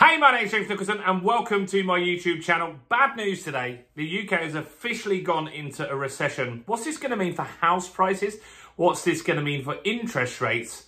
Hey, my name's James Nicholson and welcome to my YouTube channel. Bad news today. The UK has officially gone into a recession. What's this going to mean for house prices? What's this going to mean for interest rates?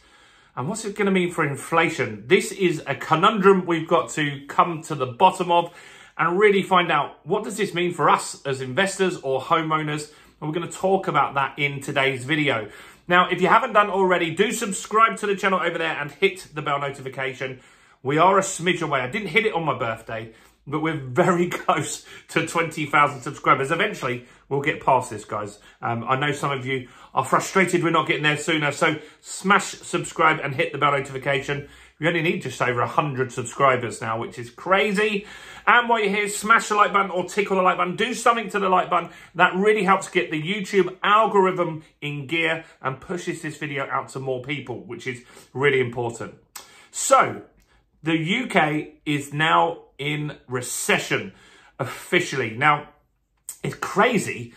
And what's it going to mean for inflation? This is a conundrum we've got to come to the bottom of and really find out, what does this mean for us as investors or homeowners? And we're going to talk about that in today's video. Now, if you haven't done already, do subscribe to the channel over there and hit the bell notification. We are a smidge away. I didn't hit it on my birthday, but we're very close to 20,000 subscribers. Eventually, we'll get past this, guys. I know some of you are frustrated we're not getting there sooner, so smash subscribe and hit the bell notification. We only need just over 100 subscribers now, which is crazy. And while you're here, smash the like button or tickle the like button. Do something to the like button. That really helps get the YouTube algorithm in gear and pushes this video out to more people, which is really important. So, the UK is now in recession, officially. Now, it's crazy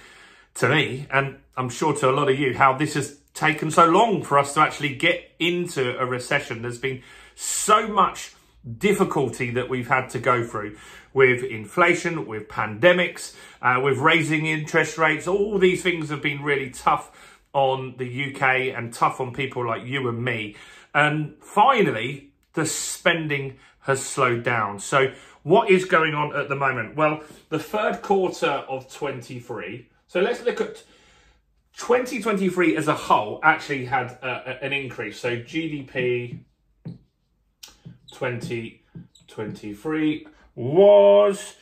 to me, and I'm sure to a lot of you, how this has taken so long for us to actually get into a recession. There's been so much difficulty that we've had to go through with inflation, with pandemics, with raising interest rates. All these things have been really tough on the UK and tough on people like you and me. And finally, the spending has slowed down. So what is going on at the moment? Well, the third quarter of 23. So let's look at 2023 as a whole actually had an increase. So GDP 2023 was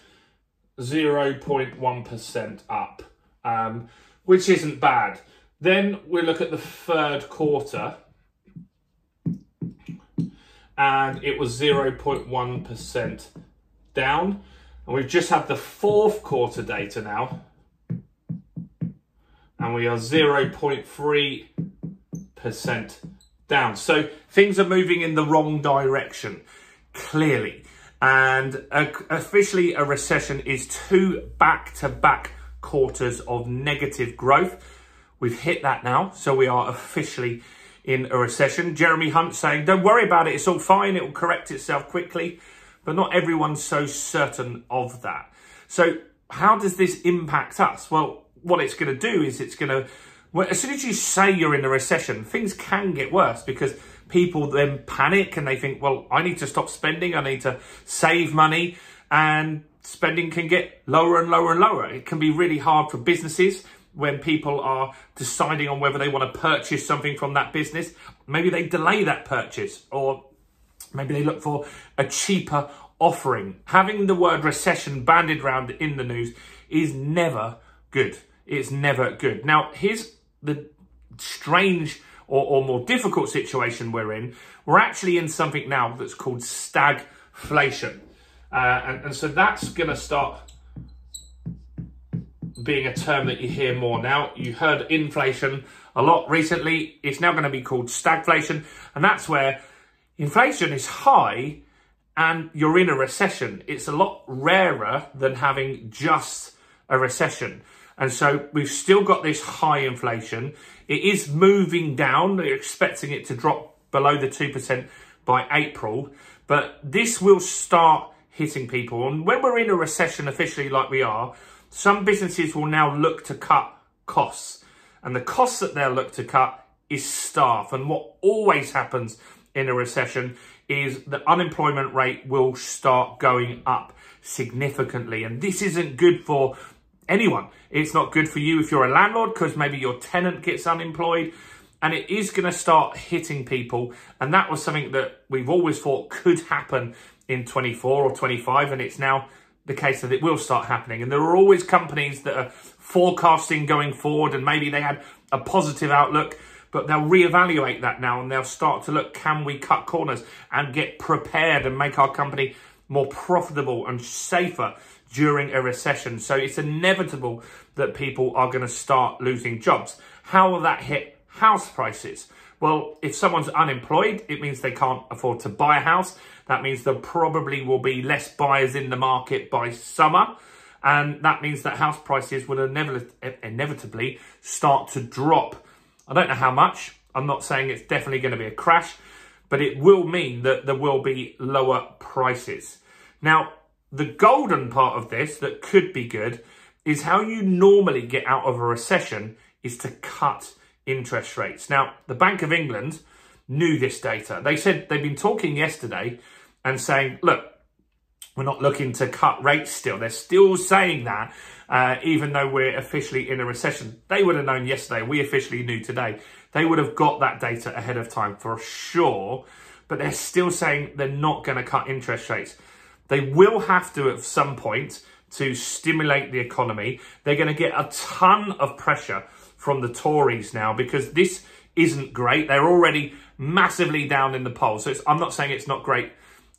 0.1% up, which isn't bad. Then we look at the third quarter, and it was 0.1% down. And we've just had the fourth quarter data now, and we are 0.3% down. So things are moving in the wrong direction, clearly. And officially a recession is 2 back-to-back quarters of negative growth. We've hit that now, so we are officially in a recession. Jeremy Hunt saying, don't worry about it, it's all fine, it will correct itself quickly. But not everyone's so certain of that. So how does this impact us? Well, what it's going to do is it's going to, well, as soon as you say you're in a recession, things can get worse because people then panic and they think, well, I need to stop spending, I need to save money, and spending can get lower and lower and lower. It can be really hard for businesses when people are deciding on whether they want to purchase something from that business. Maybe they delay that purchase, or maybe they look for a cheaper offering. Having the word recession bandied around in the news is never good. It's never good. Now, here's the strange or more difficult situation we're in. We're actually in something now that's called stagflation. And so that's going to start being a term that you hear more now. You heard inflation a lot recently. It's now going to be called stagflation. And that's where inflation is high and you're in a recession. It's a lot rarer than having just a recession. And so we've still got this high inflation. It is moving down. They're expecting it to drop below the 2% by April. But this will start hitting people. And when we're in a recession officially like we are, some businesses will now look to cut costs. And the costs that they'll look to cut is staff. And what always happens in a recession is the unemployment rate will start going up significantly. And this isn't good for anyone. It's not good for you if you're a landlord, because maybe your tenant gets unemployed. And it is going to start hitting people. And that was something that we've always thought could happen in 24 or 25. And it's now the case that it will start happening. And there are always companies that are forecasting going forward, and maybe they had a positive outlook, but they'll reevaluate that now and they'll start to look, can we cut corners and get prepared and make our company more profitable and safer during a recession? So it's inevitable that people are going to start losing jobs. How will that hit house prices? Well, if someone's unemployed, it means they can't afford to buy a house. That means there probably will be less buyers in the market by summer. And that means that house prices will inevitably start to drop. I don't know how much. I'm not saying it's definitely going to be a crash, but it will mean that there will be lower prices. Now, the golden part of this that could be good is how you normally get out of a recession is to cut interest rates. Now, the Bank of England knew this data. They said they've been talking yesterday and saying, look, we're not looking to cut rates still. They're still saying that, even though we're officially in a recession. They would have known yesterday. We officially knew today. They would have got that data ahead of time for sure. But they're still saying they're not going to cut interest rates. They will have to at some point to stimulate the economy. They're going to get a ton of pressure from the Tories now because this isn't great. They're already massively down in the polls. So I'm not saying it's not great,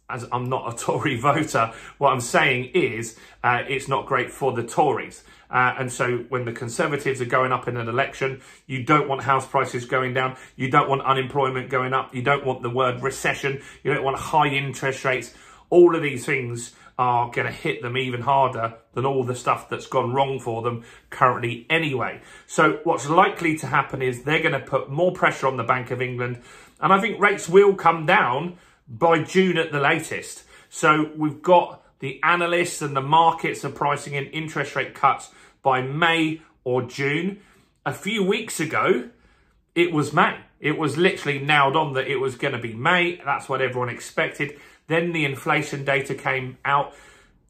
as I'm not a Tory voter. What I'm saying is it's not great for the Tories. And so when the Conservatives are going up in an election, you don't want house prices going down. You don't want unemployment going up. You don't want the word recession. You don't want high interest rates. All of these things are going to hit them even harder than all the stuff that's gone wrong for them currently anyway. So what's likely to happen is they're going to put more pressure on the Bank of England. And I think rates will come down by June at the latest. So we've got the analysts and the markets are pricing in interest rate cuts by May or June. A few weeks ago, it was May. It was literally nailed on that it was going to be May. That's what everyone expected. Then the inflation data came out.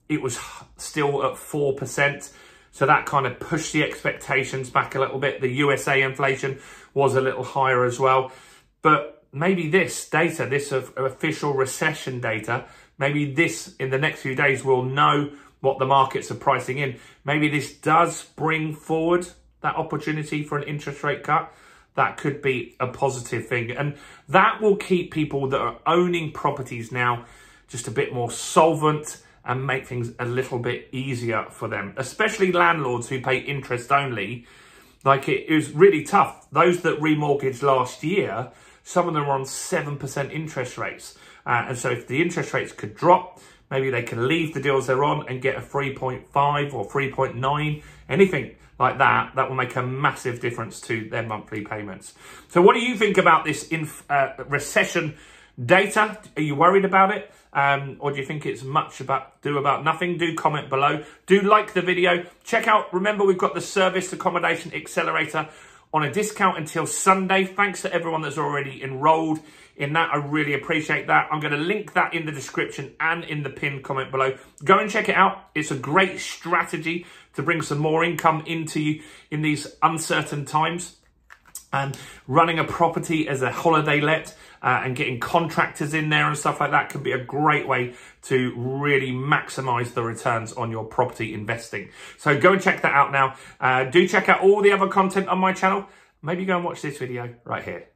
It was still at 4%. So that kind of pushed the expectations back a little bit. The USA inflation was a little higher as well. But maybe this data, this official recession data, maybe this in the next few days we'll know what the markets are pricing in. Maybe this does bring forward that opportunity for an interest rate cut. That could be a positive thing. And that will keep people that are owning properties now just a bit more solvent and make things a little bit easier for them, especially landlords who pay interest only. Like it was really tough. Those that remortgaged last year, some of them were on 7% interest rates. And so if the interest rates could drop, maybe they can leave the deals they're on and get a 3.5 or 3.9, anything like that. That will make a massive difference to their monthly payments. So what do you think about this recession data? Are you worried about it? Or do you think it's much about nothing? Do comment below. Do like the video. Check out, remember, we've got the Service Accommodation Accelerator on a discount until Sunday. Thanks to everyone that's already enrolled in that. I really appreciate that. I'm going to link that in the description and in the pinned comment below. Go and check it out. It's a great strategy to bring some more income into you in these uncertain times. And running a property as a holiday let and getting contractors in there and stuff like that can be a great way to really maximize the returns on your property investing. So go and check that out now. Do check out all the other content on my channel. Maybe go and watch this video right here.